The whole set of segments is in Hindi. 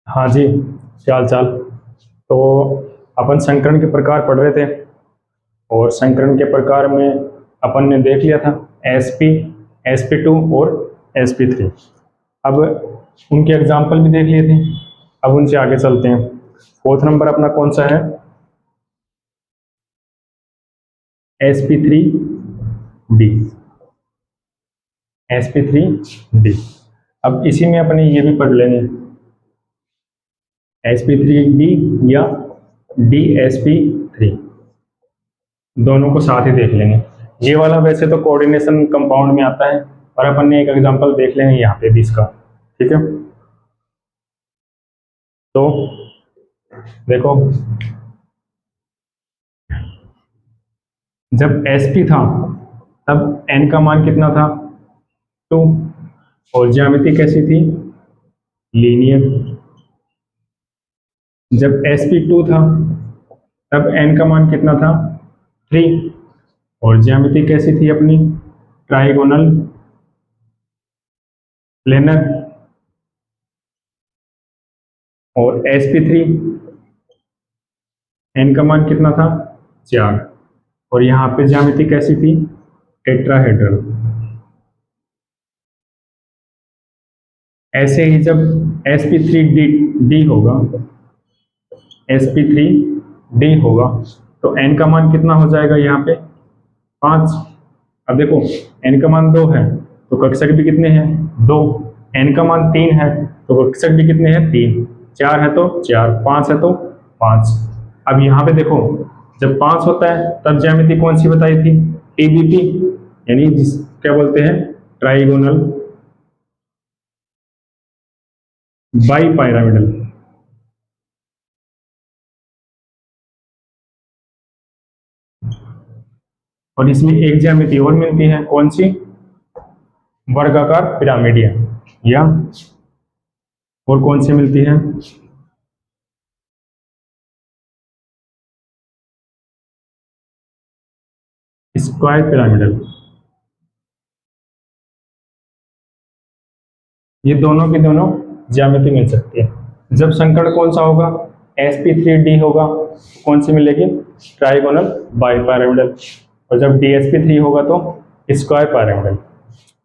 हाँ जी, क्या हाल चाल। तो अपन संकरण के प्रकार पढ़ रहे थे और संकरण के प्रकार में अपन ने देख लिया था एसपी, sp2 और sp3। अब उनके एग्जाम्पल भी देख लिए थे। अब उनसे आगे चलते हैं। फोर्थ नंबर अपना कौन सा है? sp3d। sp3d। अब इसी में अपने ये भी पढ़ लेंगे sp3d या dsp3, दोनों को साथ ही देख लेंगे। ये वाला वैसे तो कोऑर्डिनेशन कंपाउंड में आता है, और अपन ने एक एग्जांपल देख लेंगे यहाँ पे भी इसका। ठीक है, तो देखो, जब sp था तब n का मान कितना था? 2। और ज्यामिति कैसी थी? लीनियर। जब sp2 था तब n का मान कितना था? 3। और ज्यामिति कैसी थी अपनी? Trigonal planar. और sp3 n का मान कितना था? 4। और यहाँ पे ज्यामिति कैसी थी? टेट्राहेड्रल। ऐसे ही जब sp3d होगा, sp3d होगा, तो n का मान कितना हो जाएगा यहाँ पे? 5। अब देखो, n का मान 2 है तो कक्षक भी कितने हैं? 2। n का मान 3 है तो कक्षक भी कितने हैं? 3। 4 है तो 4, 5 है तो 5। अब यहाँ पे देखो, जब 5 होता है तब ज्यामिति कौन सी बताई थी? टीबीपी, यानी जिस क्या बोलते हैं? Trigonal by pyramidal. और इसमें एक ज्यामिति और मिलती है, कौन सी? वर्गाकार पिरामिडियन। या और कौन सी मिलती है? Square pyramidal. ये दोनों की दोनों ज्यामिति मिल सकती है। जब संकर्ण कौन सा होगा? sp3d होगा, कौन सी मिलेगी? Trigonal bi pyramidal. और जब dsp3 होगा तो स्क्वायर पिरामिडल।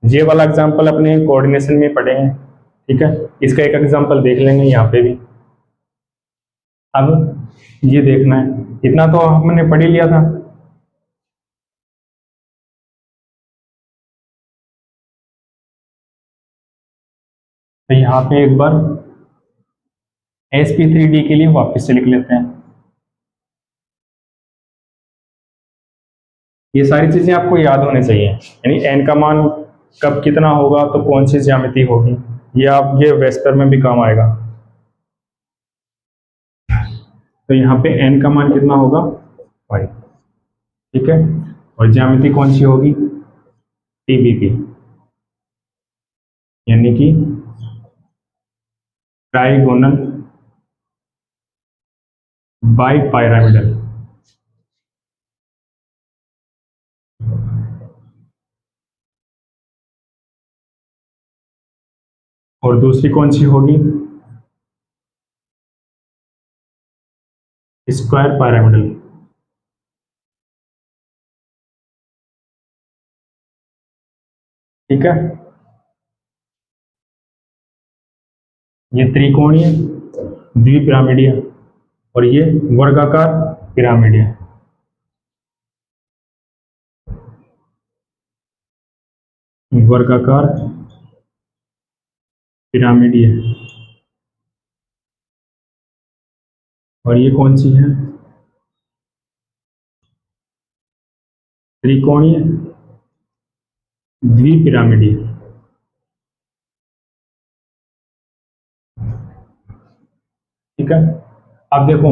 ये वाला एग्जांपल अपने कोऑर्डिनेशन में पढ़ेंगे। ठीक है, इसका एक एग्जांपल देख लेंगे यहाँ पे भी। अब ये देखना है, इतना तो हमने पढ़ ही लिया था। तो यहाँ पे एक बार sp3d के लिए वापस से लिख लेते हैं। ये सारी चीजें आपको याद होनी चाहिए, यानी n का मान कब कितना होगा तो कौन सी ज्यामिति होगी, ये आप ये वेस्टर में भी काम आएगा। तो यहाँ पे n का मान कितना होगा? 5। ठीक है, और ज्यामिति कौन सी होगी? टीबीपी, यानी कि ट्राइगोनल बाई पायरामिडल। और दूसरी कौन सी होगी? Square pyramidal. ठीक है, ये त्रिकोणीय द्विपिरामिडीय और ये वर्गाकार पिरामिडीय। वर्गाकार पिरामिडीय। और ये कौन सी है? त्रिकोणीय द्विपिरामिडीय। ठीक है, अब देखो,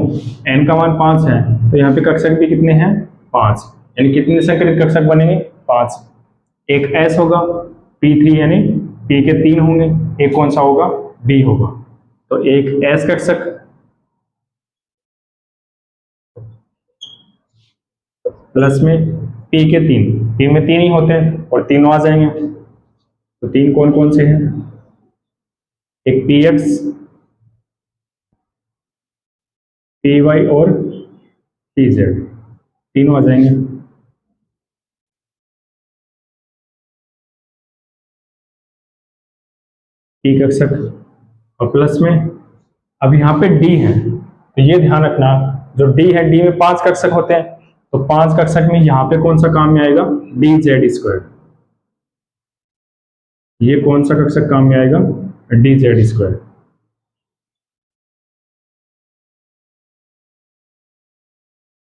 n का मान 5 है तो यहाँ पे कक्षक भी कितने हैं? 5। यानी कितने संकलित कक्षक बनेंगे? 5। एक s होगा, p3, यानी p के 3 होंगे। एक कौन सा होगा? b होगा। तो एक s कक्षक प्लस में p के 3, p में 3 ही होते हैं और तीनों आ जाएंगे। तो 3 कौन कौन से हैं? एक px, पी वाई और पी जेड तीनों आ जाएंगे। पी कक्षक और प्लस में अब यहाँ पे डी है, तो ये ध्यान रखना जो डी है, डी में 5 कक्षक होते हैं, तो 5 कक्षक में यहाँ पे कौन सा काम में आएगा, डी जेड स्क्वायर। ये कौन सा कक्षक काम में आएगा, डी जेड स्क्वायर।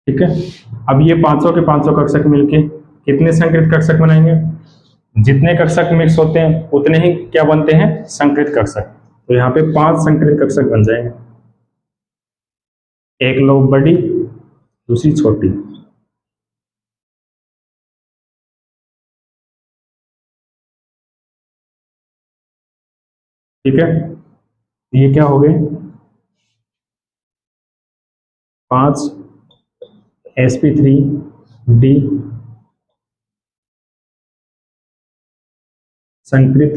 ठीक है, अब ये 500 के 500 कक्षक मिलके कितने संकृत कक्षक बनाएंगे, जितने कक्षक मिक्स होते हैं उतने ही क्या बनते हैं, संकृत कक्षक। तो यहाँ पे 5 संकृत कक्षक बन जाएंगे, एक लोब बड़ी दूसरी छोटी। ठीक है, ये क्या हो गए, 5 sp3d संकृत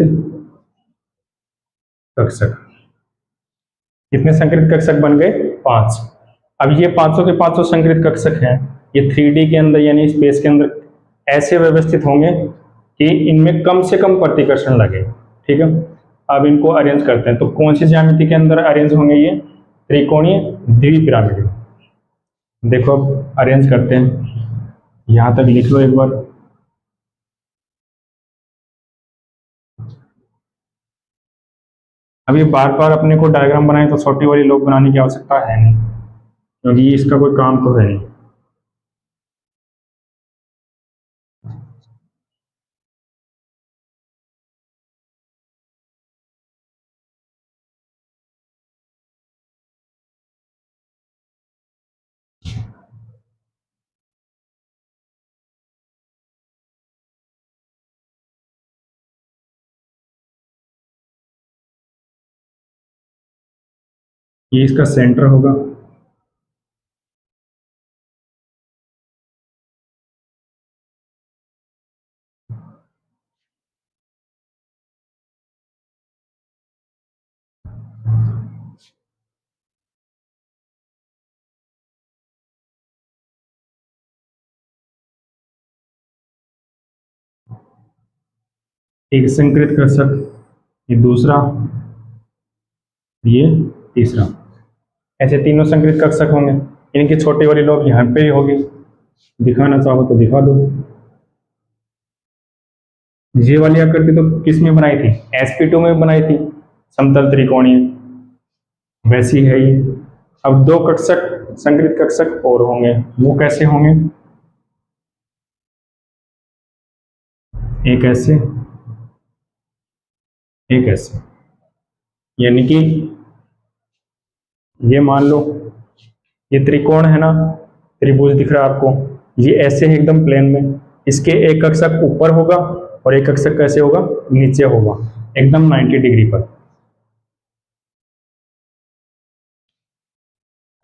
कक्षक। कितने संकृत कक्षक बन गए, 5। अब ये 500 के 500 संकृत कक्षक हैं, ये 3D के अंदर यानी स्पेस के अंदर ऐसे व्यवस्थित होंगे कि इनमें कम से कम प्रतिकर्षण लगे। ठीक है, अब इनको अरेंज करते हैं, तो कौन सी ज्यामिति के अंदर अरेंज होंगे, ये त्रिकोणीय द्विपिरामिड। देखो अब अरेंज करते हैं, यहां तक लिख लो एक बार। अभी बार बार अपने को डायग्राम बनाए तो छोटी वाली लोग बनाने की आवश्यकता है नहीं, क्योंकि इसका कोई काम तो है नहीं। ये इसका सेंटर होगा, एक संकृत कक्षक, ये दूसरा, ये तीसरा, ऐसे तीनों संकृत कक्षक होंगे। इनकी छोटी वाली लोब यहाँ पे ही होगी, दिखाना चाहो तो दिखा दो। ये वाली आकृति तो किस में बनाई थी, sp2 में बनाई थी, समतल त्रिकोणीय, वैसी है ये। अब 2 कक्षक संकृत कक्षक और होंगे, वो कैसे होंगे, एक ऐसे एक ऐसे, यानी कि ये मान लो ये त्रिकोण है ना, त्रिभुज दिख रहा है आपको, ये ऐसे है एकदम प्लेन में, इसके एक कक्षक ऊपर होगा और एक कक्षक कैसे होगा, नीचे होगा, एकदम 90 डिग्री पर।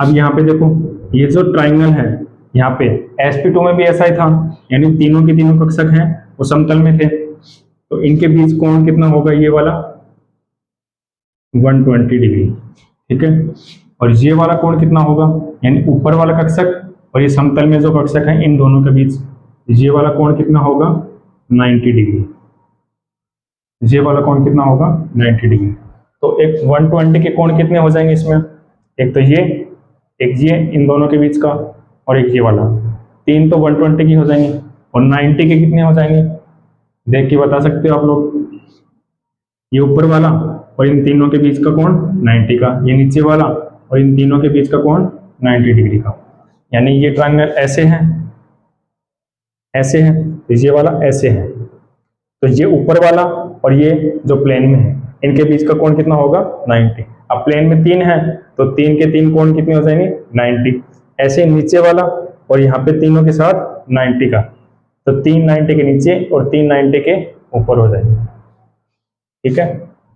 अब यहाँ पे देखो, ये जो ट्राइंगल है यहाँ पे sp2 में भी ऐसा ही था, यानी तीनों के तीनों कक्षक हैं वो समतल में थे, तो इनके बीच कोण कितना होगा, ये वाला 120 डिग्री। ठीक है, और ये वाला कोण कितना होगा, यानी ऊपर वाला कक्षक और ये समतल में जो कक्षक है इन दोनों के बीच ये वाला कोण कितना होगा, 90 डिग्री। ये वाला कोण कितना होगा, 90 डिग्री। तो एक 120 के कोण कितने हो जाएंगे इसमें, एक तो ये, एक ये इन दोनों के बीच का, और एक ये वाला, तीन तो 120 की हो जाएंगे, और 90 के कितने हो जाएंगे, देख के बता सकते हो आप लोग। ये ऊपर वाला और इन तीनों के बीच का कोण 90 का, ये नीचे वाला और इन तीनों के बीच का कोण 90 डिग्री का, यानी ये ट्रायंगल ऐसे हैं, ऐसे हैं, तो ये वाला ऐसे है, तो ये ऊपर वाला और ये जो प्लेन में है इनके बीच का कोण कितना होगा, 90। अब प्लेन में 3 है तो 3 के 3 कोण कितने हो जाएंगे, 90। ऐसे नीचे वाला और यहाँ पे तीनों के साथ 90 का, तो 3 90 के नीचे और 3 90 के ऊपर हो जाएंगे। ठीक है,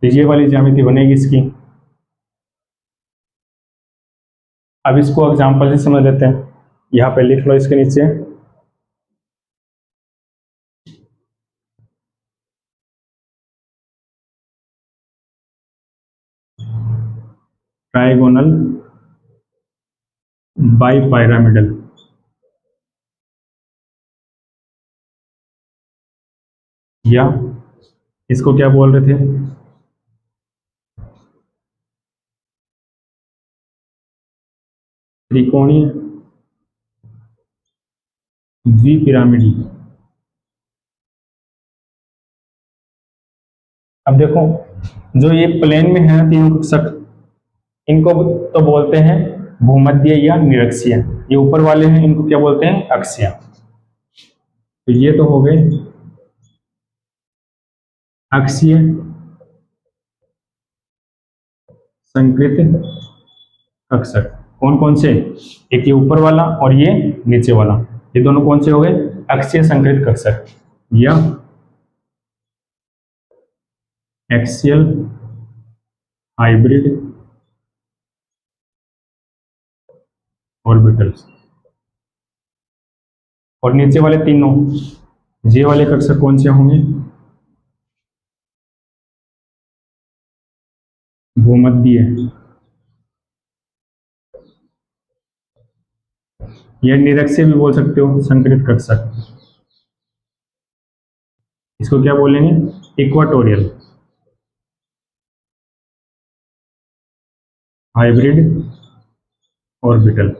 तो ये वाली ज्यामिति बनेगी इसकी। अब इसको एग्जांपल से समझ लेते हैं, यहाँ पे लिख लो इसके नीचे, ट्राइगोनल बाई पायरामिडल। या इसको क्या बोल रहे थे? त्रिकोणीय द्विपिरामिडी। अब देखो, जो ये प्लेन में है ना तीनों कक्षक, इनको तो बोलते हैं भूमध्य या निरक्षीय। ये ऊपर वाले हैं, इनको क्या बोलते हैं? अक्षीय। तो ये तो हो गए अक्षीय संकृत कक्षक। कौन कौन से? एक ये ऊपर वाला और ये नीचे वाला, ये दोनों कौन से हो गए? अक्षीय संकृत कक्षक या एक्सियल हाइब्रिड ऑर्बिटल्स। और नीचे वाले तीनों जे वाले कक्षक कौन से होंगे? भूमध्य या निरक्षीय भी बोल सकते हो, संकृत कक्षक। इसको क्या बोलेंगे? Equatorial hybrid orbital.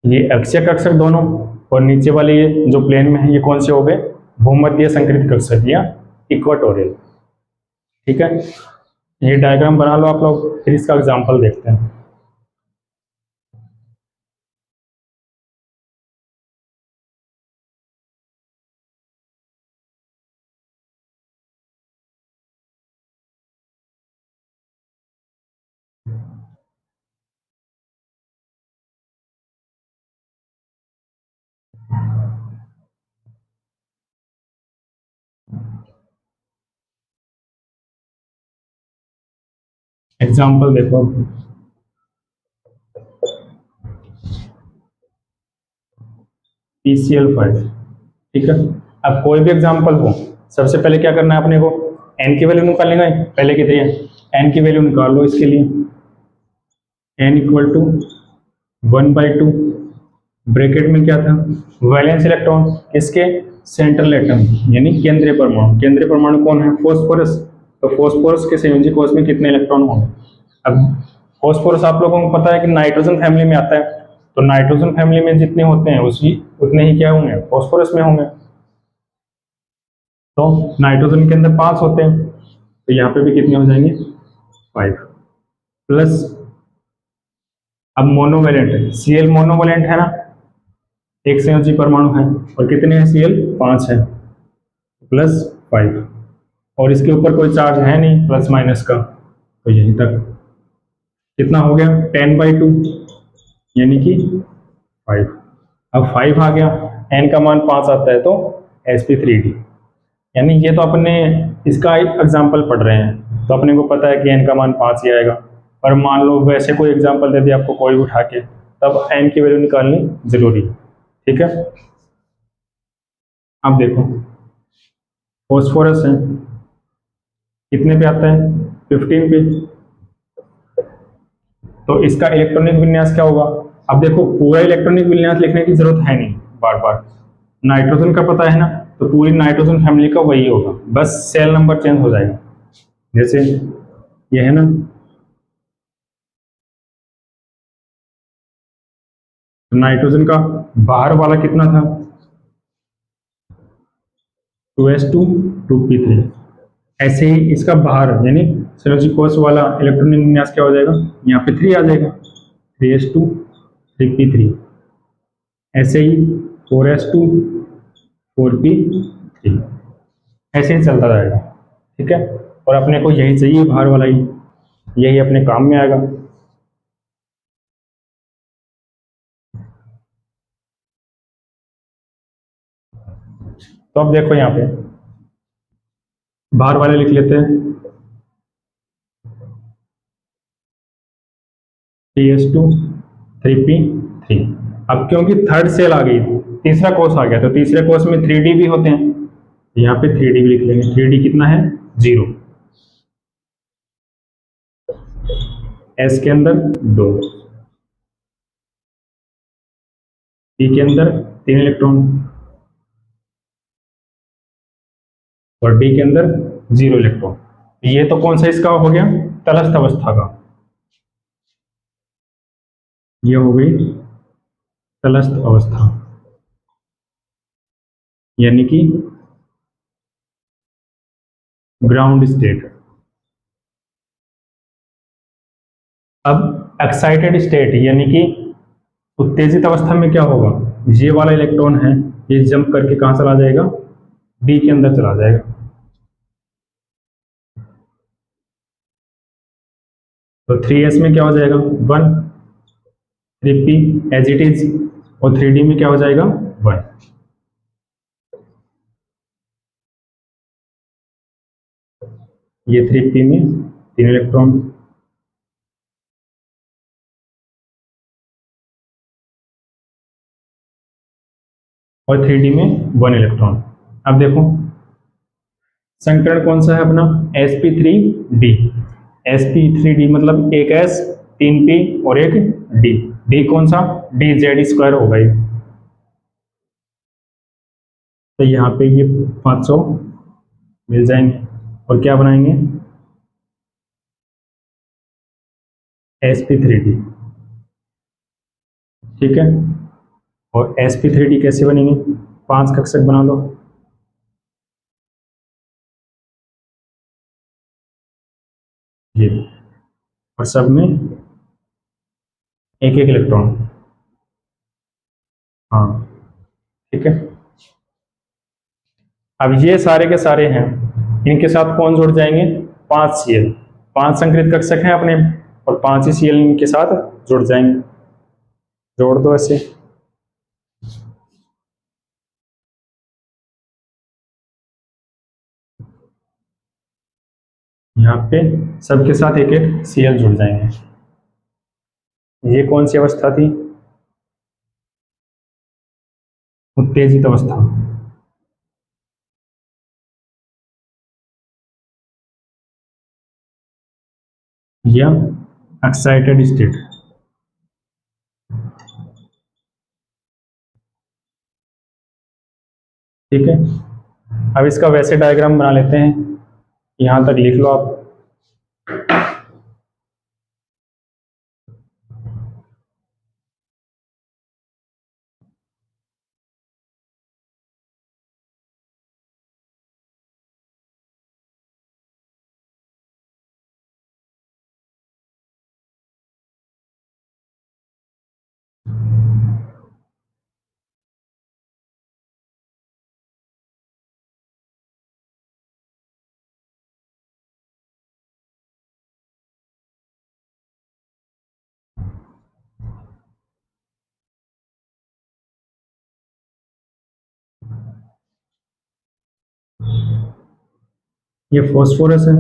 ये अक्षीय कक्षक दोनों, और नीचे वाले ये जो प्लेन में है ये कौन से हो गए? भूमध्य संकृत कक्षक या इक्वाटोरियल। ठीक है, ये डायग्राम बना लो आप लोग, फिर इसका एग्जांपल देखते हैं। एग्जाम्पल देखो, PCl5। ठीक है, अब कोई भी एग्जाम्पल हो, सबसे पहले क्या करना है अपने को? n की वैल्यू निकाल लेंगे। पहले कितनी है? n की वैल्यू निकाल लो इसके लिए। n इक्वल टू 1/2, ब्रैकेट में क्या था? वैलेंस इलेक्ट्रॉन किसके? सेंट्रल एटम यानी केंद्रीय परमाणु। केंद्रीय परमाणु कौन है? फॉस्फोरस। तो फॉस्फोरस के संयोजी कोश में कितने इलेक्ट्रॉन होंगे? अब फॉस्फोरस आप लोगों को पता है कि नाइट्रोजन फैमिली में आता है, तो नाइट्रोजन फैमिली में जितने होते हैं उसी उतने ही क्या होंगे? फॉस्फोरस में होंगे। तो नाइट्रोजन के अंदर 5 होते हैं, तो यहाँ पे भी कितने हो जाएंगे? 5 प्लस। अब मोनोवेलेंट है, Cl मोनोवेलेंट है ना, एक संयोजी परमाणु है, और कितने हैं? Cl 5 है, प्लस 5, और इसके ऊपर कोई चार्ज है नहीं प्लस माइनस का, तो यहीं तक। कितना हो गया? 10/2 यानी कि 5। अब 5 आ गया, n का मान 5 आता है, तो sp3d। यानी ये तो अपने इसका एग्जाम्पल पढ़ रहे हैं, तो अपने को पता है कि n का मान 5 ही आएगा। पर मान लो वैसे कोई एग्जाम्पल दे दिया आपको कोई उठा के, तब n की वैल्यू निकालनी जरूरी। ठीक है, अब देखो फॉस्फोरस है, कितने पे आता है? 15 पे। तो इसका इलेक्ट्रॉनिक विन्यास क्या होगा? अब देखो, पूरा इलेक्ट्रॉनिक विन्यास लिखने की जरूरत है नहीं बार बार, नाइट्रोजन का पता है ना, तो पूरी नाइट्रोजन फैमिली का वही होगा, बस सेल नंबर चेंज हो जाएगा। जैसे ये है ना, नाइट्रोजन का बाहर वाला कितना था? 2s2 2p3। ऐसे ही इसका बाहर यानी संयोजी कोश वाला इलेक्ट्रॉनिक विन्यास क्या हो जाएगा? यहाँ पे 3 आ जाएगा, 3s2 3p3। ऐसे ही 4s2 4p3, ऐसे ही चलता रहेगा। ठीक है, और अपने को यही चाहिए, बाहर वाला ही, यही अपने काम में आएगा। तो अब देखो यहाँ पे बाहर वाले लिख लेते हैं, PS2 3p3। अब क्योंकि थर्ड सेल आ गई, तीसरा कोष आ गया, तो तीसरे कोष में 3d भी होते हैं, यहाँ पे 3d भी लिख लेंगे। 3d कितना है? 0। एस के अंदर 2, पी के अंदर 3 इलेक्ट्रॉन और डी के अंदर 0 इलेक्ट्रॉन। ये तो कौन सा इसका हो गया, तटस्थ अवस्था का। ये हो गई तटस्थ अवस्था, यानी कि ग्राउंड स्टेट। अब एक्साइटेड स्टेट यानी कि उत्तेजित अवस्था में क्या होगा, ये वाला इलेक्ट्रॉन है ये जंप करके कहां चला जाएगा, डी के अंदर चला जाएगा। तो 3s में क्या हो जाएगा 1, 3p एज इट इज, और 3d में क्या हो जाएगा 1। ये 3p में 3 इलेक्ट्रॉन, और 3d में 1 इलेक्ट्रॉन। अब देखो संकरण कौन सा है अपना, sp3d। sp3d मतलब एक s 3p और एक d। d कौन सा, dz² होगा ये। तो यहाँ पे ये 500 मिल जाएंगे और क्या बनाएंगे, sp3d। ठीक है, और sp3d कैसे बनेंगे, 5 कक्षक बना लो। ये और सब में एक एक इलेक्ट्रॉन। हाँ ठीक है। अब ये सारे के सारे हैं, इनके साथ कौन जुड़ जाएंगे, 5 Cl। 5 संक्रित कक्षक हैं अपने और 5 ही Cl इनके साथ जुड़ जाएंगे। जोड़ दो ऐसे, यहाँ पे सबके साथ एक एक Cl जुड़ जाएंगे। ये कौन सी अवस्था थी, उत्तेजित अवस्था। या एक्साइटेड स्टेट। ठीक है, अब इसका वैसे डायग्राम बना लेते हैं, यहां तक लिख लो आप। ये फॉस्फोरस है,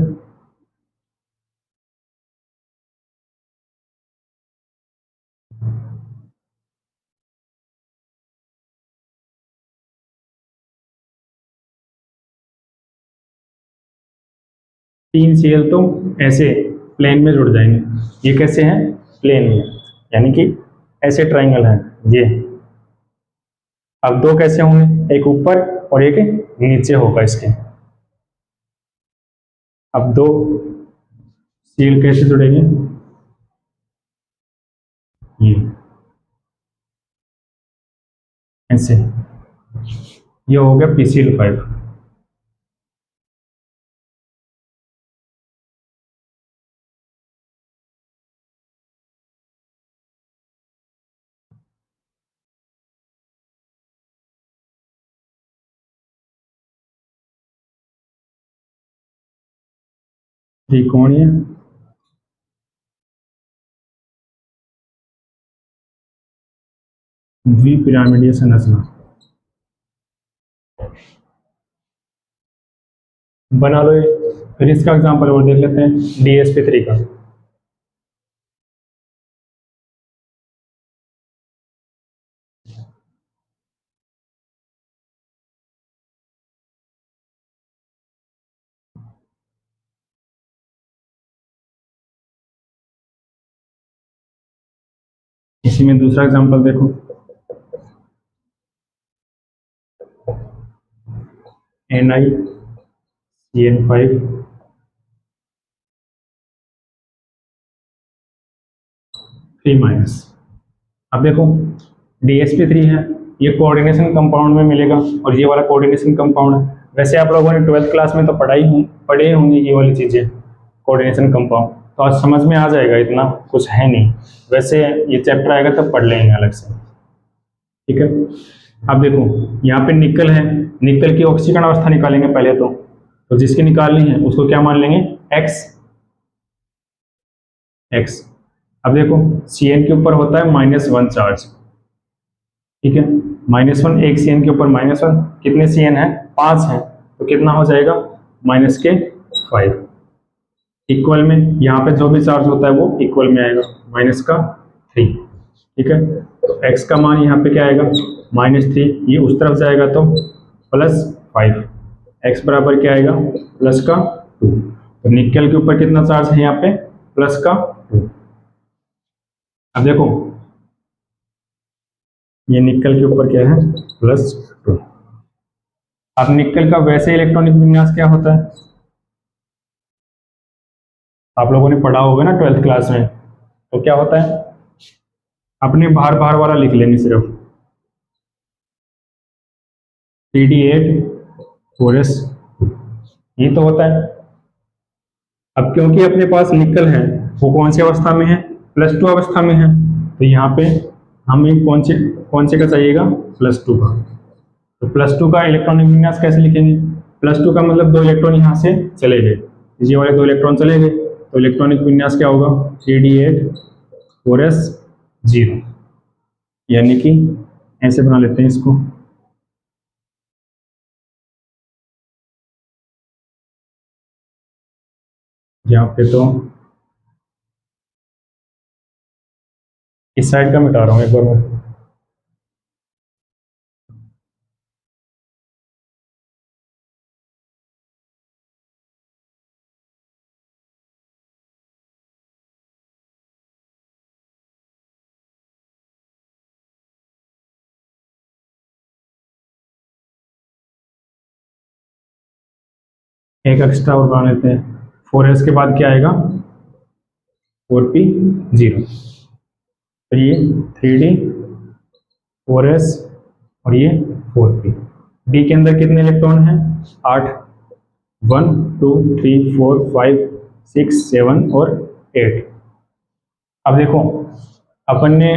तीन Cl तो ऐसे प्लेन में जुड़ जाएंगे। ये कैसे हैं, प्लेन में, यानी कि ऐसे ट्राइंगल है ये। अब दो कैसे होंगे, एक ऊपर और एक नीचे होगा इसके। अब दो Cl कैसे जुड़ेंगे, ये ऐसे। ये हो गया PCl5। त्रिकोणीय द्विपिरामिडीय संरचना बना लो ये। फिर इसका एग्जांपल और देख लेते हैं, DsP3 का। इसी में दूसरा एग्जांपल देखो, NiCN5 3-। अब देखो DsP3 है, ये कोऑर्डिनेशन कंपाउंड में मिलेगा और ये वाला कोऑर्डिनेशन कंपाउंड है। वैसे आप लोगों ने 12th क्लास में तो पढ़े होंगे ये वाली चीज़ें, कोऑर्डिनेशन कंपाउंड, तो आज समझ में आ जाएगा, इतना कुछ है नहीं। वैसे ये चैप्टर आएगा तब पढ़ लेंगे अलग से, ठीक है। अब देखो यहाँ पे निकल है, निकल की ऑक्सीकरण अवस्था निकालेंगे पहले तो जिसकी निकालनी है उसको क्या मान लेंगे, x। अब देखो Cn के ऊपर होता है -1 चार्ज, ठीक है, -1, एक Cn के ऊपर -1, कितने Cn है, 5 है, तो कितना हो जाएगा -5। इक्वल में यहाँ पे जो भी चार्ज होता है वो इक्वल में आएगा, -3, ठीक है। तो x का मान यहाँ पे क्या आएगा, -3, ये उस तरफ जाएगा तो +5, x बराबर क्या आएगा, +2। तो निकल के ऊपर कितना चार्ज है यहाँ पे, +2। अब देखो ये निकल के ऊपर क्या है, +2। अब निकल का वैसे इलेक्ट्रॉनिक विन्यास क्या होता है, आप लोगों ने पढ़ा होगा ना 12th क्लास में, तो क्या होता है, अपने बाहर वाला लिख लेंगे सिर्फ, 3D8 4s, ये तो होता है। अब क्योंकि अपने पास निकल है, वो कौन सी अवस्था में है, +2 अवस्था में है, तो यहाँ पे हमें कौन से का चाहिएगा, +2 का। तो +2 का इलेक्ट्रॉनिक विन्यास कैसे लिखेंगे, +2 का मतलब 2 इलेक्ट्रॉन यहाँ से चले गए, ये वाले 2 इलेक्ट्रॉन चले गए, तो इलेक्ट्रॉनिक विन्यास क्या होगा, 3D8 4s 0, यानी कि ऐसे बना लेते हैं इसको, यहाँ पे तो इस साइड का मिटा रहा हूँ एक बार मैं, एक एक्स्ट्रा और बना लेते हैं, 4s के बाद क्या आएगा, 4p 0, तो ये 3D 4s और ये 4p। डी के अंदर कितने इलेक्ट्रॉन हैं, 8, 1 2 3 4 5 6 7 और 8। अब देखो अपन ने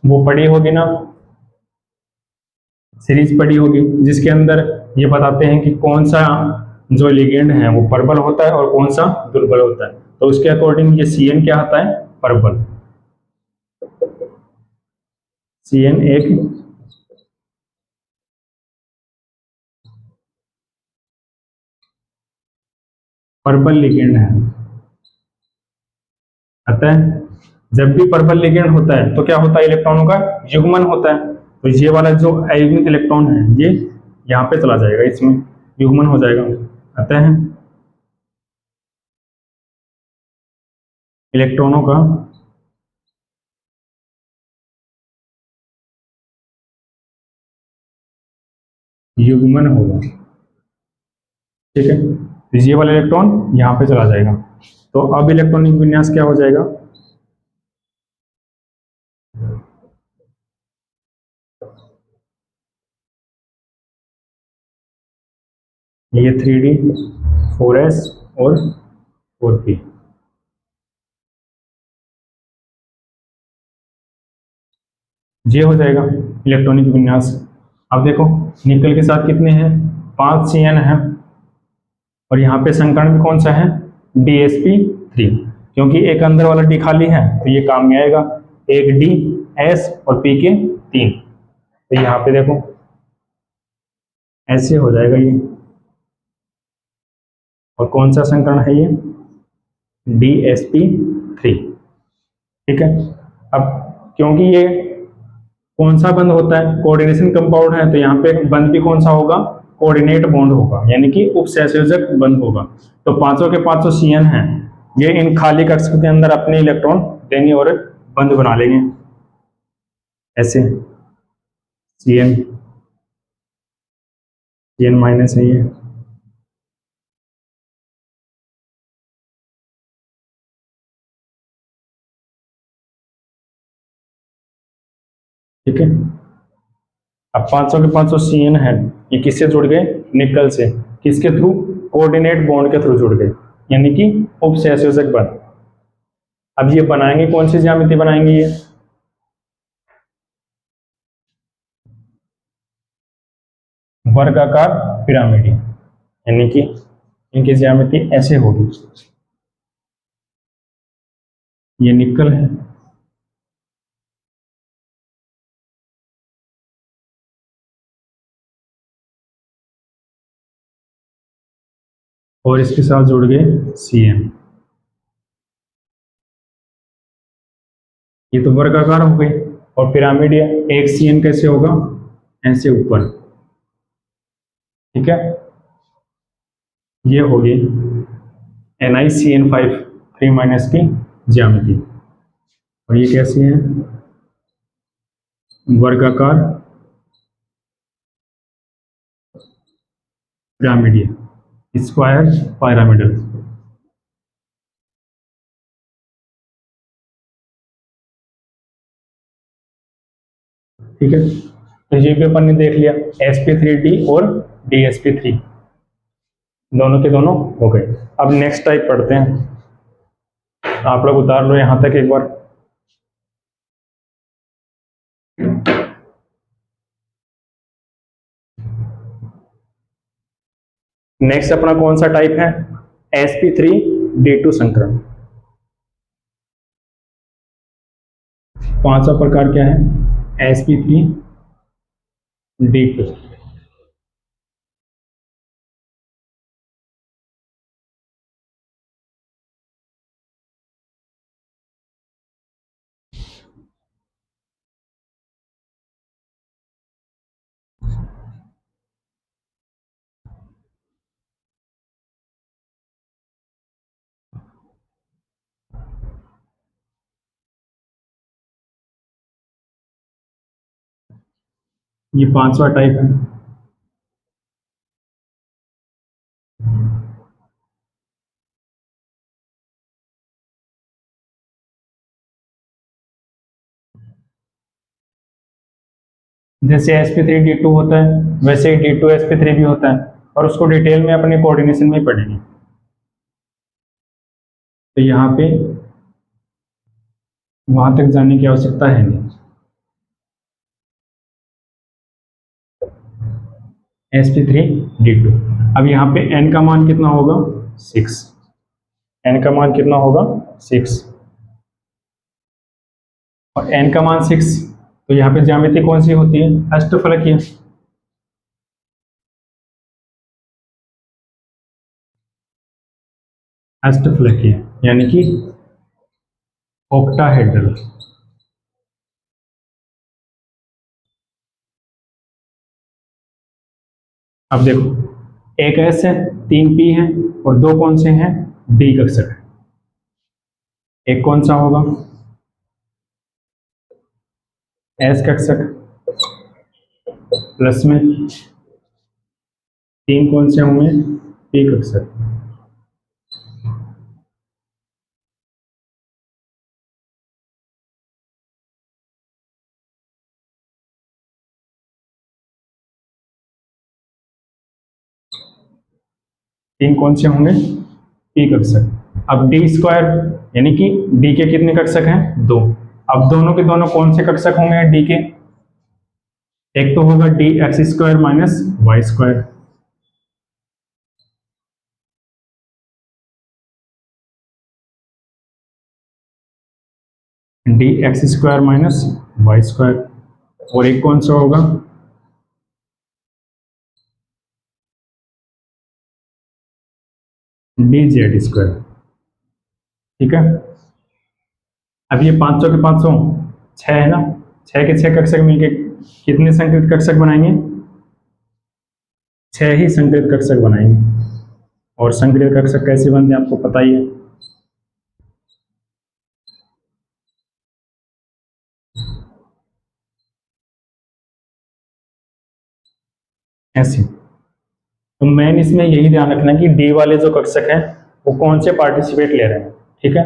वो पढ़ी होगी ना, सीरीज पढ़ी होगी जिसके अंदर ये बताते हैं कि कौन सा जो लिगेंड है वो प्रबल होता है और कौन सा दुर्बल होता है, तो उसके अकॉर्डिंग ये Cn क्या आता है, प्रबल। Cn एक प्रबल लिगेंड है, अतः जब भी प्रबल लिगेंड होता है तो क्या होता है, इलेक्ट्रॉनों का युग्मन होता है, तो ये वाला जो अयुग्मित इलेक्ट्रॉन है ये यहाँ पे चला जाएगा, इसमें युग्मन हो जाएगा, अतः इलेक्ट्रॉनों का युग्मन होगा, ठीक है। तो ये वाला इलेक्ट्रॉन यहाँ पे चला जाएगा, तो अब इलेक्ट्रॉनिक विन्यास क्या हो जाएगा, ये 3D 4s और 4p, ये हो जाएगा इलेक्ट्रॉनिक विन्यास। अब देखो निकल के साथ कितने हैं, 5 Cn है और यहाँ पे संकरण भी कौन सा है, DsP3, क्योंकि एक अंदर वाला डी खाली है तो ये काम में आएगा, एक D S और P के 3, तो यहाँ पे देखो ऐसे हो जाएगा ये, और कौन सा संकरण है ये, DsP3, ठीक है। अब क्योंकि ये कौन सा बंद होता है, कोऑर्डिनेशन कंपाउंड है, तो यहाँ पे बंद भी कौन सा होगा, कोऑर्डिनेट बॉन्ड होगा, यानी कि उपसहसंयोजक बंद होगा। तो पांचों के पांचों Cn हैं, ये इन खाली कक्षों के अंदर अपने इलेक्ट्रॉन देंगे और बंद बना लेंगे, ऐसे Cn माइनस है ये, ठीक है। अब 500 के 500 Cn है, ये किससे जुड़ गए? निकल से। किसके थ्रू? कोऑर्डिनेट बॉन्ड के थ्रू जुड़ गए, यानी कि उपसहसंयोजक बंध। अब ये बनाएंगे कौन सी ज्यामिति बनाएंगे? ये वर्गाकार पिरामिड, यानी कि इनकी ज्यामिति ऐसे होगी। ये निकल है, और इसके साथ जुड़ गए Cn। ये तो वर्गाकार हो गई, और पिरामिड एक Cn कैसे होगा? ऐसे ऊपर, ठीक है। ये होगी NiCN5 3 की ज्यामिति, और ये कैसी है? वर्गाकार पिरामिडियन, स्क्वायर पिरामिडल। ठीक है, तो ये भी अपन ने देख लिया, sp3d और dsp3 दोनों के दोनों हो गए। अब नेक्स्ट टाइप पढ़ते हैं, आप लोग उतार लो यहां तक एक बार। नेक्स्ट अपना कौन सा टाइप है? sp3d2 संकरण। पांचवा प्रकार क्या है? sp3d2। ये पांचवा टाइप है। जैसे sp3d2 होता है, वैसे ही d2sp3 भी होता है, और उसको डिटेल में अपने कोऑर्डिनेशन में पढ़ेंगे। तो यहाँ पे वहां तक जाने की आवश्यकता है नहीं। sp3d2। अब यहाँ पे n का मान कितना होगा? 6। n का मान कितना होगा? 6। और n का मान 6, तो यहाँ पे ज्यामिति कौन सी होती है? अष्टफलकीय। अष्टफलकीय यानी कि ऑक्टाहेड्रल। अब देखो, एक s है, 3 p है, और दो कौन से हैं? d कक्षक। एक कौन सा होगा? s कक्षक, प्लस में 3 कौन से होंगे? p कक्षक। तीन कौन से होंगे? p कक्षक। अब डी स्क्वायर, यानी कि d के कितने कक्षक हैं? 2। अब दोनों के दोनों कौन से कक्षक होंगे d के? एक तो होगा dx² minus Y square, dx² minus Y square, और एक कौन सा होगा? dz²। ठीक है। अब ये 500 के 500 6 है ना, 6 के 6 कक्षक मिलके कितने संकृत कक्षक बनाएंगे? 6 ही संकृत कक्षक बनाएंगे। और संकृत कक्षक कैसे बनते हैं आपको पता ही है। ऐसे। तो मेन इसमें यही ध्यान रखना कि डी वाले जो कक्षक हैं वो कौन से पार्टिसिपेट ले रहे हैं, ठीक है।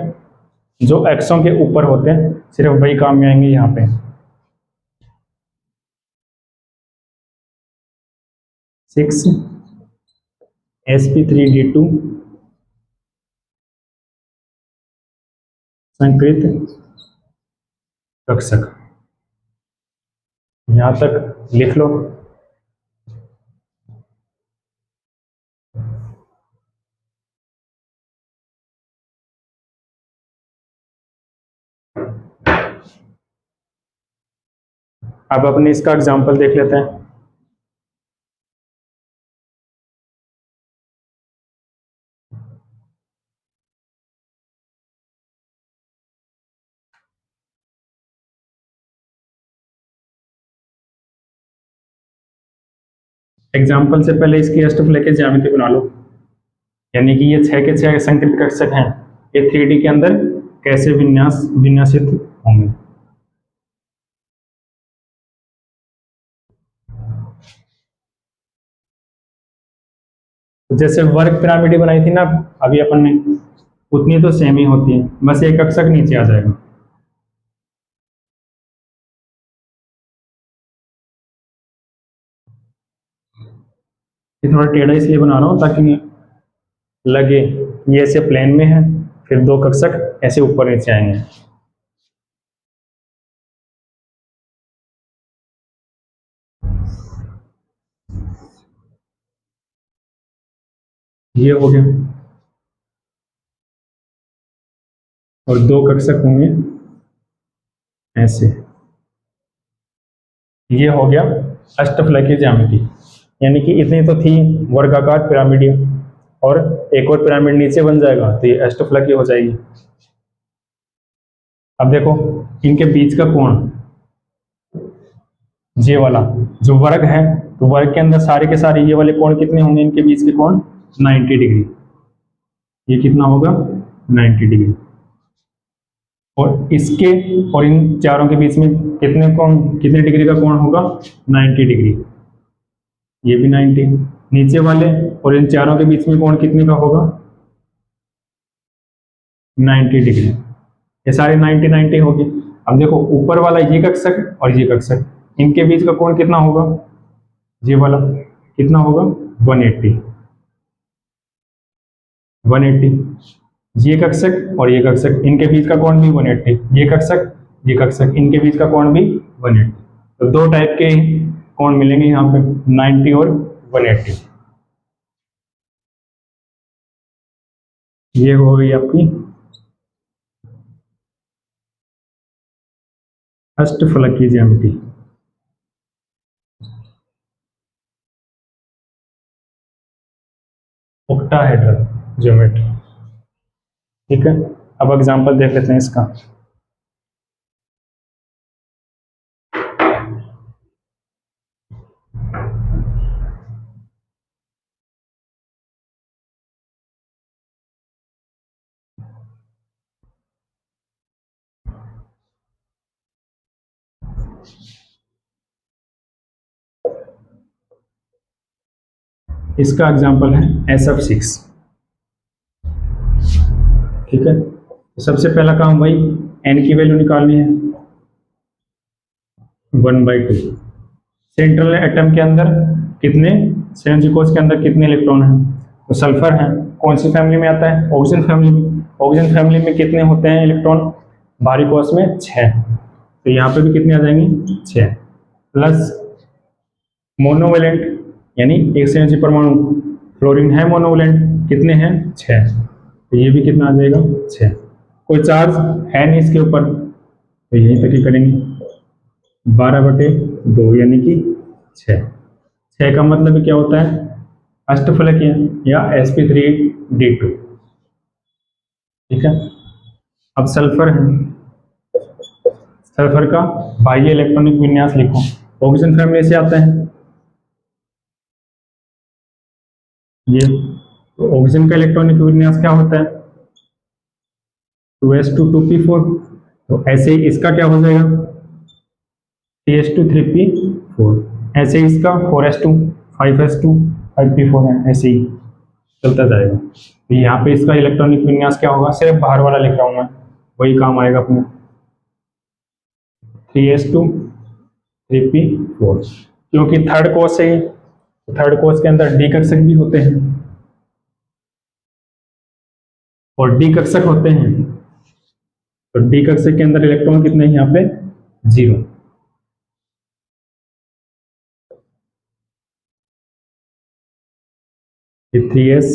जो एक्सों के ऊपर होते हैं सिर्फ वही काम में आएंगे यहाँ पे। 6 sp3d2 संकृत कक्षक, यहां तक लिख लो। अब अपने इसका एग्जाम्पल देख लेते हैं। एग्जाम्पल से पहले इसकी अष्टफलकीय ज्यामिति बना लो, यानी कि ये 6 के 6 संकृत कक्षक हैं, ये 3D के अंदर कैसे विन्यासित होंगे। जैसे वर्ग पिरामिड बनाई थी ना अभी अपन ने, उतनी तो सेम ही होती है, बस एक कक्षक नीचे आ जाएगा। ये थोड़ा टेढ़ा इसलिए बना रहा हूं ताकि लगे ये ऐसे प्लेन में है, फिर 2 कक्षक ऐसे ऊपर नीचे आएंगे। ये हो गया, और 2 कक्षक होंगे ऐसे। ये हो गया अष्टफलकीय ज्यामिति, यानी कि इतनी तो थी वर्गाकार पिरामिड, और एक और पिरामिड नीचे बन जाएगा तो ये अष्टफलकीय हो जाएगी। अब देखो इनके बीच का कोण, ये वाला जो वर्ग है, तो वर्ग के अंदर सारे के सारे ये वाले कोण कितने होंगे, इनके बीच के कोण 90 डिग्री। ये कितना होगा 90 डिग्री। और इसके और इन चारों के बीच में कितने डिग्री का कोण होगा 90 डिग्री। ये भी 90। नीचे वाले और इन चारों के बीच में कोण कितने का होगा 90 डिग्री। ये सारे 90 90 होगी। अब देखो ऊपर वाला ये कक्षक और ये कक्षक, इनके बीच का कोण कितना होगा, ये वाला कितना होगा 180। ये कक्षक और ये कक्षक, इनके बीच का कोण भी 180। ये कक्षक इनके बीच का कोण भी 180। तो 2 टाइप के कोण मिलेंगे यहाँ पे, 90 और 180। ये हो गई आपकी अष्टफलकीय ज्यामिति। ऑक्टाहेड्रल ज्योमेट्री, ठीक है। अब एग्जांपल देख लेते हैं इसका। इसका एग्जांपल है SF6, ठीक है। सबसे पहला काम वही n की वैल्यू निकालनी है 1/2। सेंट्रल एटम के अंदर कितने, सेंजिकोस के अंदर कितने इलेक्ट्रॉन हैं, तो सल्फर है। कौन सी फैमिली में आता है, ऑक्सीजन फैमिली में। ऑक्सीजन फैमिली में कितने होते हैं इलेक्ट्रॉन, बाहरी कोश में 6, तो यहाँ पे भी कितने आ जाएंगे 6, प्लस मोनोवेलेंट यानी एक संयोजी परमाणु, फ्लोरीन है मोनोवेलेंट, कितने हैं 6, तो ये भी कितना आ जाएगा 6। कोई चार्ज है नहीं इसके ऊपर, तो यहीं तक ही करेंगे 12/2 यानी कि 6 का मतलब क्या होता है अष्टफलकीय या sp3d2, ठीक है। अब सल्फर है, सल्फर का बाह्य इलेक्ट्रॉनिक विन्यास लिखो। ऑक्सीजन फैमिली से आता है ये, तो ऑक्सीजन का इलेक्ट्रॉनिक विन्यास क्या होता है 2s2 2p4, तो ऐसे ही इसका क्या हो जाएगा 3s2 3p4, ऐसे ही इसका 4s2 5s2 5p4 है, ऐसे ही चलता जाएगा। तो यहाँ पे इसका इलेक्ट्रॉनिक विन्यास क्या होगा, सिर्फ बाहर वाला लिख रहा हूँ मैं, वही काम आएगा अपने 3s2 3p4, क्योंकि थर्ड कोष है, थर्ड कोष के अंदर डी कक्षक भी होते हैं और डी कक्षक होते हैं, तो डी कक्षक के अंदर इलेक्ट्रॉन कितने हैं यहाँ पे 0। ये 3s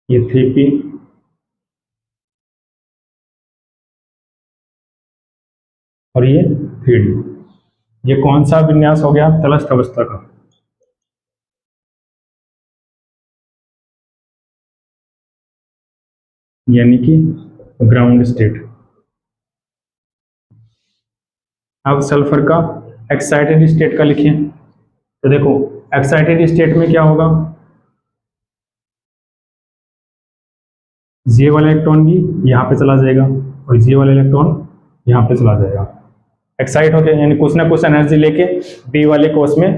ये 3p और ये 3d। ये कौन सा विन्यास हो गया, तलस्थ अवस्था का। यानी कि ग्राउंड स्टेट। अब सल्फर का एक्साइटेड स्टेट का लिखिए। तो देखो एक्साइटेड स्टेट में क्या होगा, ये वाला इलेक्ट्रॉन भी यहाँ पे चला जाएगा और ये वाला इलेक्ट्रॉन यहाँ पे चला जाएगा। एक्साइट होके यानी कुछ ना कुछ एनर्जी लेके डी वाले कोष में,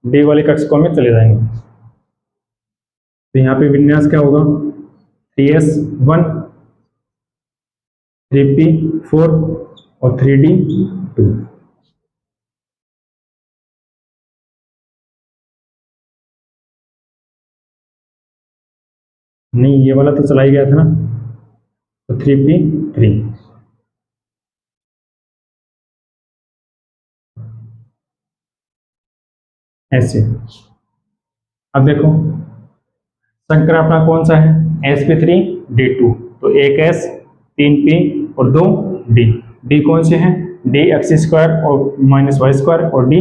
डी वाले कक्षकों में चले जाएंगे। तो यहाँ पे विन्यास क्या होगा, 3s1 3p4 और 3d2। नहीं, ये वाला तो चला ही गया था ना, तो 3p3। ऐसे। अब देखो संकर अपना कौन सा है, sp3d2, तो एक s 3p और 2d। d कौन से हैं, d x² और -y² और d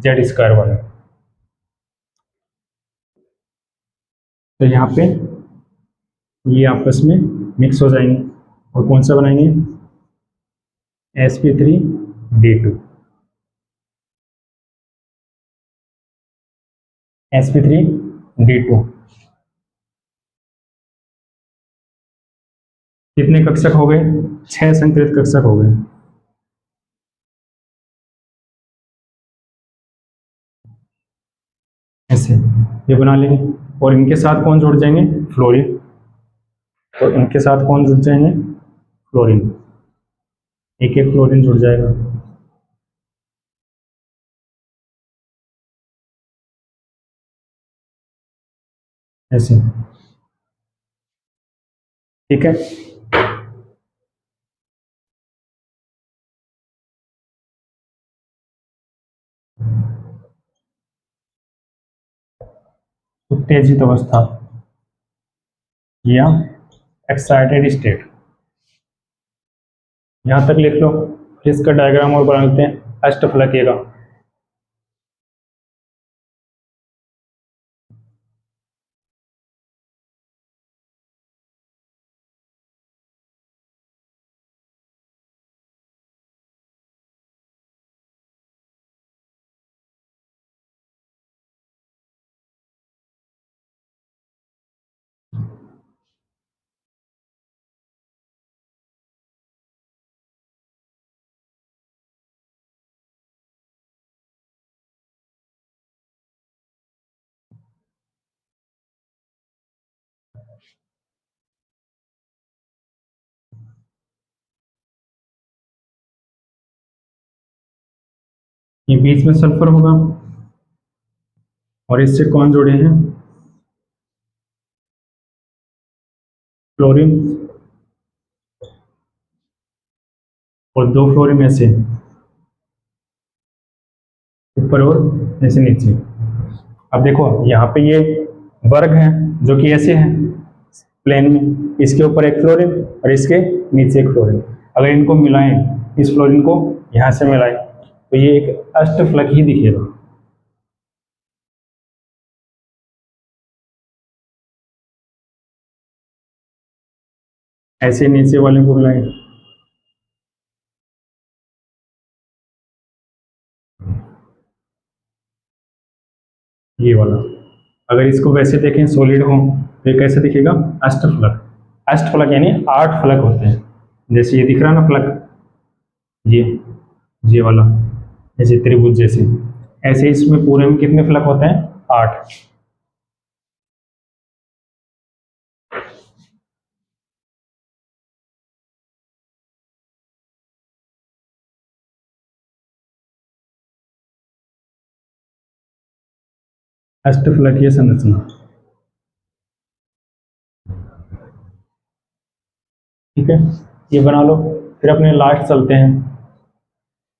z² वाले। तो यहाँ पे ये आपस में मिक्स हो जाएंगे और कौन सा बनाएंगे, sp3d2 sp3d2। कितने कक्षक हो गए, 6 संकरित कक्षक हो गए। ऐसे ये बना लेंगे और इनके साथ कौन जुड़ जाएंगे, फ्लोरीन। तो इनके साथ कौन जुड़ जाएंगे, फ्लोरीन, एक एक फ्लोरीन जुड़ जाएगा। ऐसे, ठीक है। उत्तेजित अवस्था या एक्साइटेड स्टेट, यहां तक लिख लो। फिर इसका डायग्राम और बना लेते हैं अष्टफलकीय का। ये बीच में सल्फर होगा और इससे कौन जुड़े हैं, फ्लोरीन, और 2 फ्लोरीन ऐसे ऊपर और ऐसे नीचे। अब देखो यहाँ पे ये वर्ग है जो कि ऐसे है प्लेन में, इसके ऊपर एक फ्लोरीन और इसके नीचे एक फ्लोरीन। अगर इनको मिलाएं, इस फ्लोरीन को यहाँ से मिलाएं, तो ये एक अष्टफलक ही दिखेगा। ऐसे नीचे वाले को मिलाएं, ये वाला। अगर इसको वैसे देखें सॉलिड हो तो ये कैसे दिखेगा, अष्टफलक। अष्टफलक यानी 8 फलक होते हैं। जैसे ये दिख रहा ना फलक, ये ये वाला, जैसे त्रिभुज जैसे, ऐसे इसमें पूरे में कितने फलक होते हैं? 8। अष्टफलकीय संरचना। ठीक है, ये बना लो। फिर अपने लास्ट चलते हैं,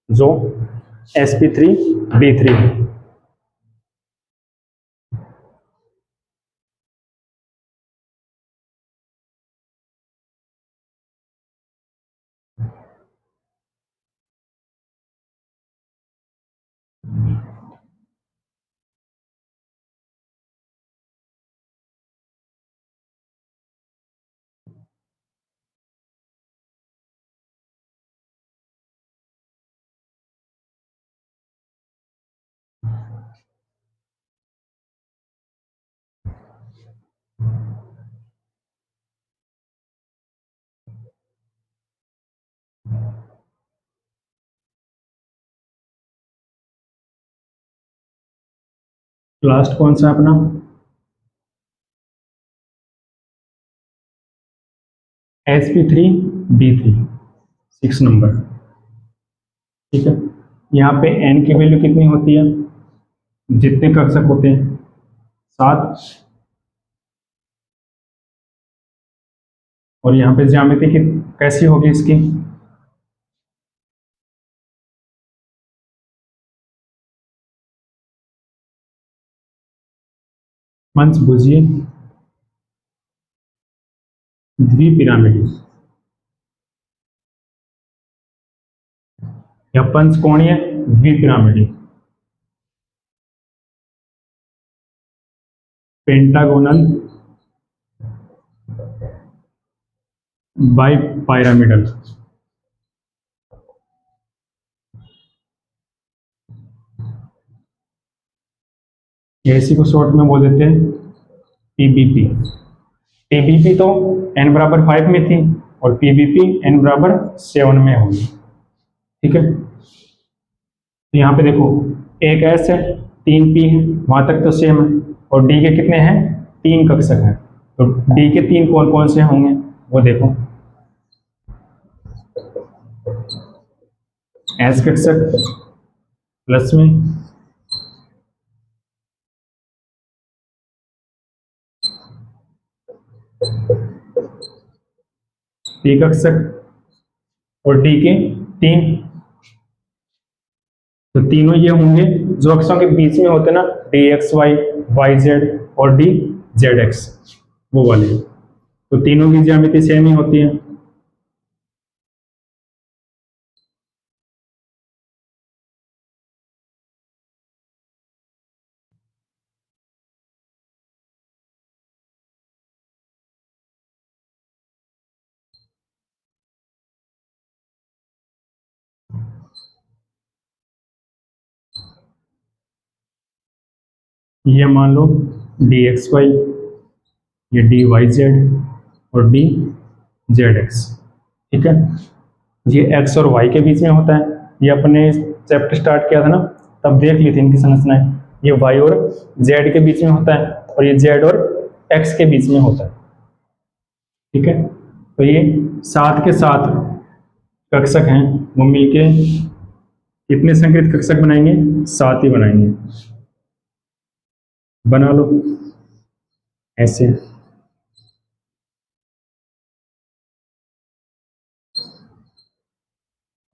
जो sp3b3 है। लास्ट कौन सा अपना? sp3b3, 6 number. ठीक है, यहाँ पे n की वैल्यू कितनी होती है? जितने कक्षक होते हैं 7, और यहाँ पे ज्यामिति की कैसी होगी इसकी? पंचभुजीय द्विपिरामिडी या पंचकोणीय द्विपिरामिडी, पेंटागोनल बाई पायरामिडल। इसी को शॉर्ट में बोल देते हैं पीबीपी। पीबीपी तो n बराबर 5 में थी, और पीबीपी n बराबर 7 में होगी। ठीक है, तो यहाँ पे देखो, एक एस है, 3 पी है, वहां तक तो सेम है, और डी के कितने हैं? 3 कक्षक हैं। तो डी के 3 कौन कौन से होंगे वो देखो। एस कक्षक प्लस में पी कक्षक और डी के 3, तो तीनों ये होंगे जो अक्षों के बीच में होते हैं ना, D X Y, Y Z और डी जेड एक्स, वो वाले। तो तीनों की ज्यामिति सेम ही होती है। ये मान लो डी एक्स वाई, ये डी वाई जेड और डी जेड एक्स। ठीक है, ये एक्स और वाई के बीच में होता है। ये अपने चैप्टर स्टार्ट किया था ना, तब देख ली थी इनकी संरचनाएं। ये वाई और जेड के बीच में होता है, और ये जेड और एक्स के बीच में होता है। ठीक है, तो ये 7 के 7 कक्षक हैं, वो मिलके कितने संकृत कक्षक बनाएंगे? 7 ही बनाएंगे। बना लो ऐसे।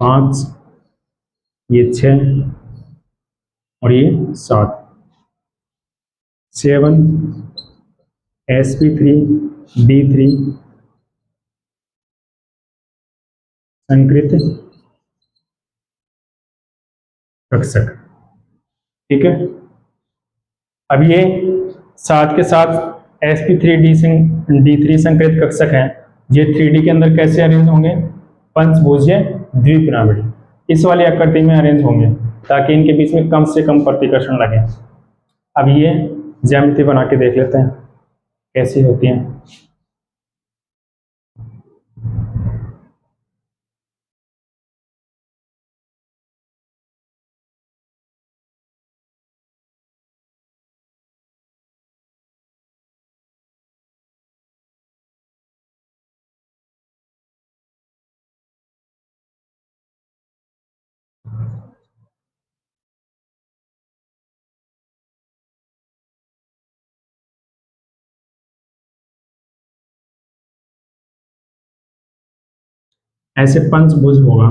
पांच, ये 6 और ये 7, 7 sp3b3 संकृत कक्षक। ठीक है, अब ये 7 के 7 sp3d3 संकृत कक्षक हैं। ये 3D के अंदर कैसे अरेंज होंगे? पंचभुजीय द्विपिरामिड, इस वाली आकृति में अरेंज होंगे, ताकि इनके बीच में कम से कम प्रतिकर्षण लगे। अब ये ज्यामिति बना के देख लेते हैं कैसी होती है। ऐसे पंचभुज होगा।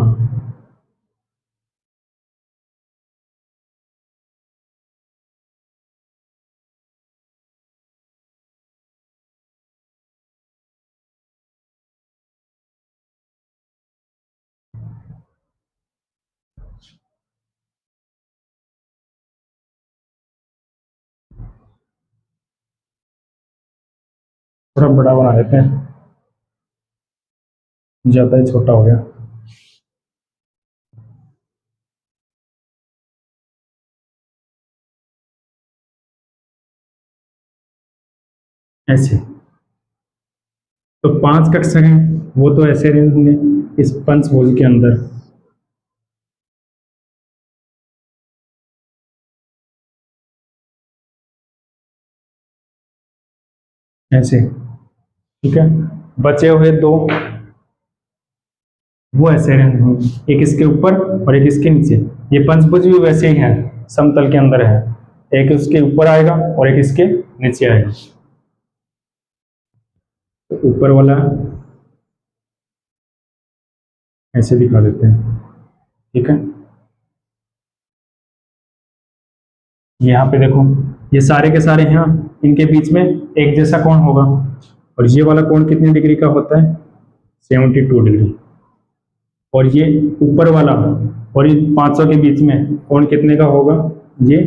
थोड़ा बड़ा बना देते हैं, ज्यादा ही छोटा हो गया। ऐसे तो 5 कक्षक हैं, वो तो ऐसे अरेंज होंगे इस पंचभुज के अंदर। ऐसे, ठीक है। बचे हुए 2 वो ऐसे अरेंज होंगे, एक इसके ऊपर और एक इसके नीचे। ये पंचभुज भी वैसे ही है, समतल के अंदर है, एक इसके ऊपर आएगा और एक इसके नीचे आएगा। तो ऊपर वाला ऐसे दिखा देते हैं, ठीक है। यहाँ पे देखो, ये सारे के सारे हैं, इनके बीच में एक जैसा कोण होगा, और ये वाला कोण कितने डिग्री का होता है? 72 डिग्री। और ये ऊपर वाला और ये 500 के बीच में कोण कितने का होगा? ये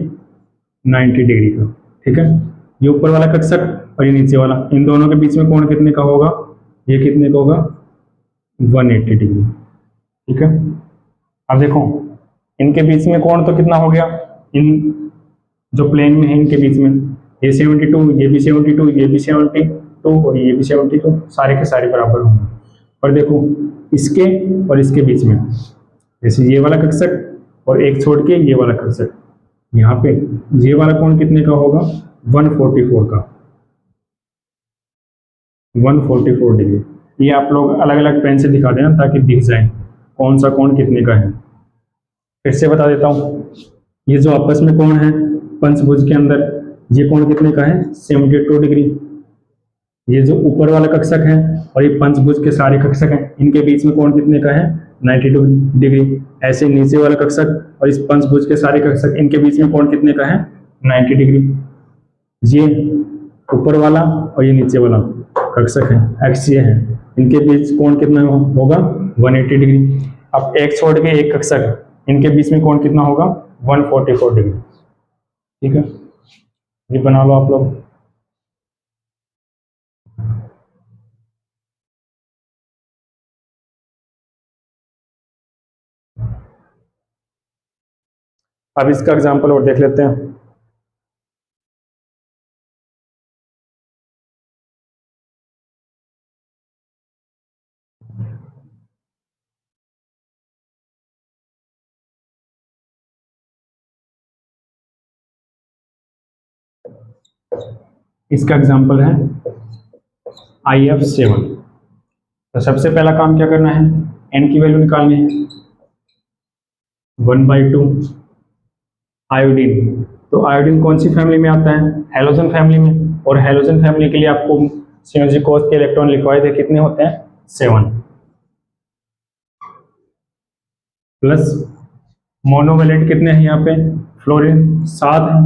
90 डिग्री का, ठीक है। ये ऊपर वाला कक्षक और ये नीचे वाला, इन दोनों के बीच में कोण कितने का होगा? ये कितने का होगा? 180 डिग्री, ठीक है। अब देखो, इनके बीच में कोण तो कितना हो गया? इन जो प्लेन में है इनके बीच में, ये 72, ये भी 72, ये भी 72 और ये भी 72, सारे के सारे बराबर होंगे। और देखो, इसके और इसके बीच में, जैसे ये वाला कक्षक और एक छोड़ के ये वाला कक्षक, यहाँ पे ये वाला कोण कितने का होगा? 144 का, 144 डिग्री। ये आप लोग अलग अलग पेन से दिखा देना ताकि दिख जाए कौन सा कोण कितने का है। फिर से बता देता हूँ, ये जो आपस में कोण है पंचभुज के अंदर, ये कोण कितने का है? 72 डिग्री। ये जो ऊपर वाला कक्षक है और ये पंचभुज के सारे कक्षक हैं, इनके बीच में कोण कितने का है? 92 डिग्री। ऐसे नीचे वाला कक्षक और इस पंचभुज के सारे कक्षक, इनके बीच में कोण कितने का है? 90 डिग्री। ये ऊपर वाला और ये नीचे वाला कक्षक है, एक्सीय है, इनके बीच कोण कितना होगा? 180 डिग्री। अब एक छोड़ के एक कक्षक, इनके बीच में कोण कितना होगा? 144 डिग्री, ठीक है। ये बना लो आप लोग। अब इसका एग्जांपल और देख लेते हैं। इसका एग्जांपल है IF7। तो सबसे पहला काम क्या करना है? n की वैल्यू निकालनी है, 1/2 आयोडीन। तो आयोडीन कौन सी फैमिली में आता है? हेलोजन फैमिली में। और हेलोजन फैमिली के लिए आपको संयोजी कोष के इलेक्ट्रॉन लिखवाए थे, कितने होते हैं? 7। प्लस मोनोवेलेंट कितने हैं यहाँ पे? फ्लोरीन 7 है,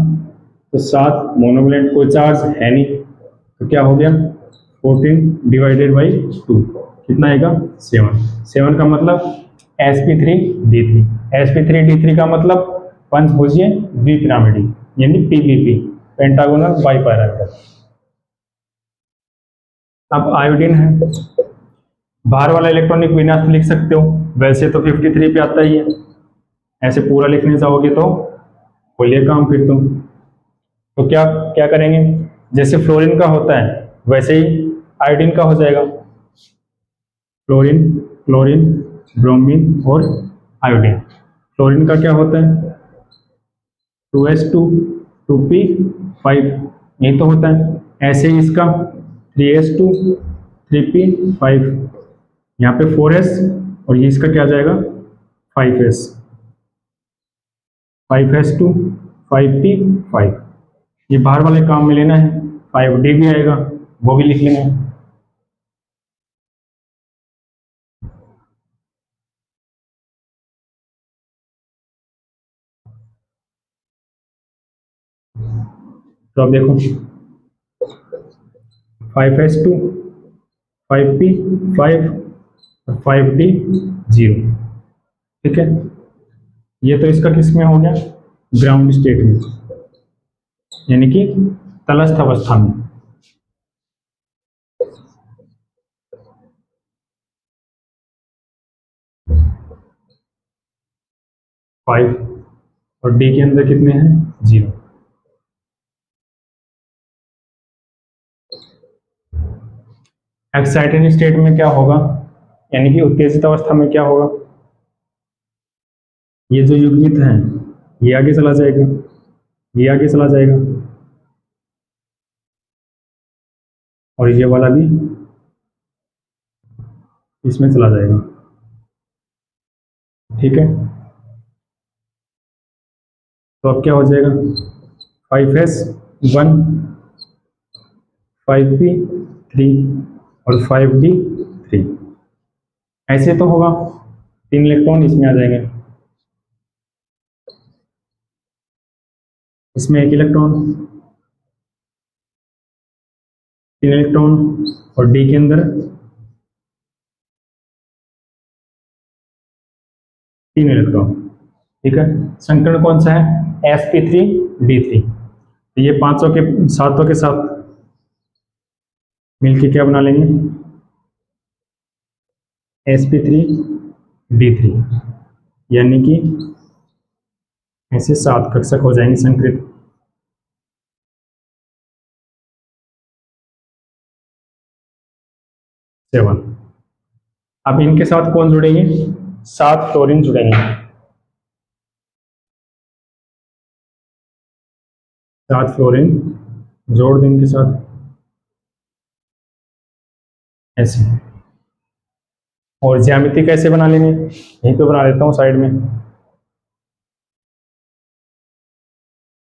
तो 7 मोनोवेलेंट, कोई चार्ज है नहीं, तो क्या हो गया? 14 डिवाइडेड बाई 2, कितना आएगा? 7। 7 का मतलब sp3d3। sp3d3 का मतलब पंचभुजीय द्विपिरामिडी, यानी PBP, पेंटागोनल बाइपिरामिडल। अब आयोडीन है, बाहर वाला इलेक्ट्रॉनिक विन्यास लिख सकते हो, वैसे तो 53 पे आता ही है, ऐसे पूरा लिखने जाओगे तो खोलिए काम फिर तुम। तो क्या क्या करेंगे? जैसे फ्लोरीन का होता है वैसे ही आयोडीन का हो जाएगा। फ्लोरीन, क्लोरीन, ब्रोमीन और आयोडीन। फ्लोरीन का क्या होता है? 2s2 2p5, यही तो होता है। ऐसे ही इसका 3s2 3p5, यहाँ पे 4s और ये इसका क्या आ जाएगा? 5s, 5s2 5p5। ये बाहर वाले काम में लेना है, 5d भी आएगा, वो भी लिख लेंगे। तो अब देखो 5s2 5p 5 और 5d 0। ठीक है, ये तो इसका किस में हो गया, ग्राउंड स्टेट में, यानी कि तटस्थ अवस्था में। फाइव और डी के अंदर कितने हैं, 0। एक्साइटेड स्टेट में क्या होगा, यानी कि उत्तेजित अवस्था में क्या होगा, ये जो युग्मित है ये आगे चला जाएगा, ये आगे चला जाएगा, और ये वाला भी इसमें चला जाएगा। ठीक है, तो अब क्या हो जाएगा, 5s1 5p3 और 5d3। ऐसे तो होगा, 3 इलेक्ट्रॉन इसमें आ जाएंगे, इसमें 1 इलेक्ट्रॉन, 3 इलेक्ट्रॉन, और डी के अंदर 3 इलेक्ट्रॉन। ठीक है, संकरण कौन सा है, sp3d3। तो ये 500 के 700 के साथ मिलके क्या बना लेंगे, sp3d3, यानी कि ऐसे 7 कक्षक हो जाएंगे संकृत। सेवन। अब इनके साथ कौन जुड़ेंगे, 7 फ्लोरीन जुड़ेंगे, 7 फ्लोरीन जोड़ दें इनके साथ ऐसे। और ज्यामिति कैसे बना लेंगे, यहीं पे बना देता हूँ साइड में।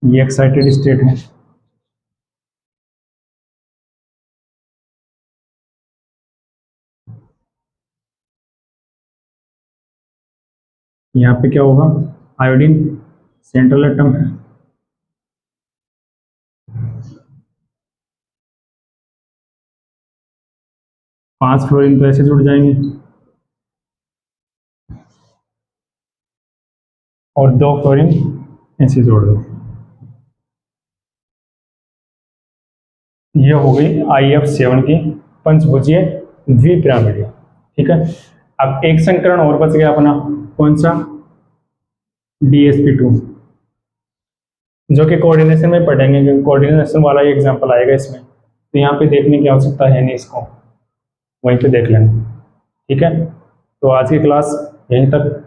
ये एक्साइटेड स्टेट है, यहाँ पे क्या होगा, आयोडीन सेंट्रल एटम है, पांच फ्लोरीन तो ऐसे जुड़ जाएंगे, और 2 फ्लोरीन ऐसे जोड़ दो। ये हो गई IF7 की पंचभुजीय द्विपिरामिडीय। ठीक है, अब एक संकरण और बच गया अपना, कौन सा, DsP2, जो कि कोऑर्डिनेशन में पढ़ेंगे, क्योंकि कोऑर्डिनेशन वाला ही एग्जांपल आएगा इसमें, तो यहाँ पे देखने की आवश्यकता है नहीं, इसको वहीं पे देख लेंगे। ठीक है, तो आज की क्लास यहीं तक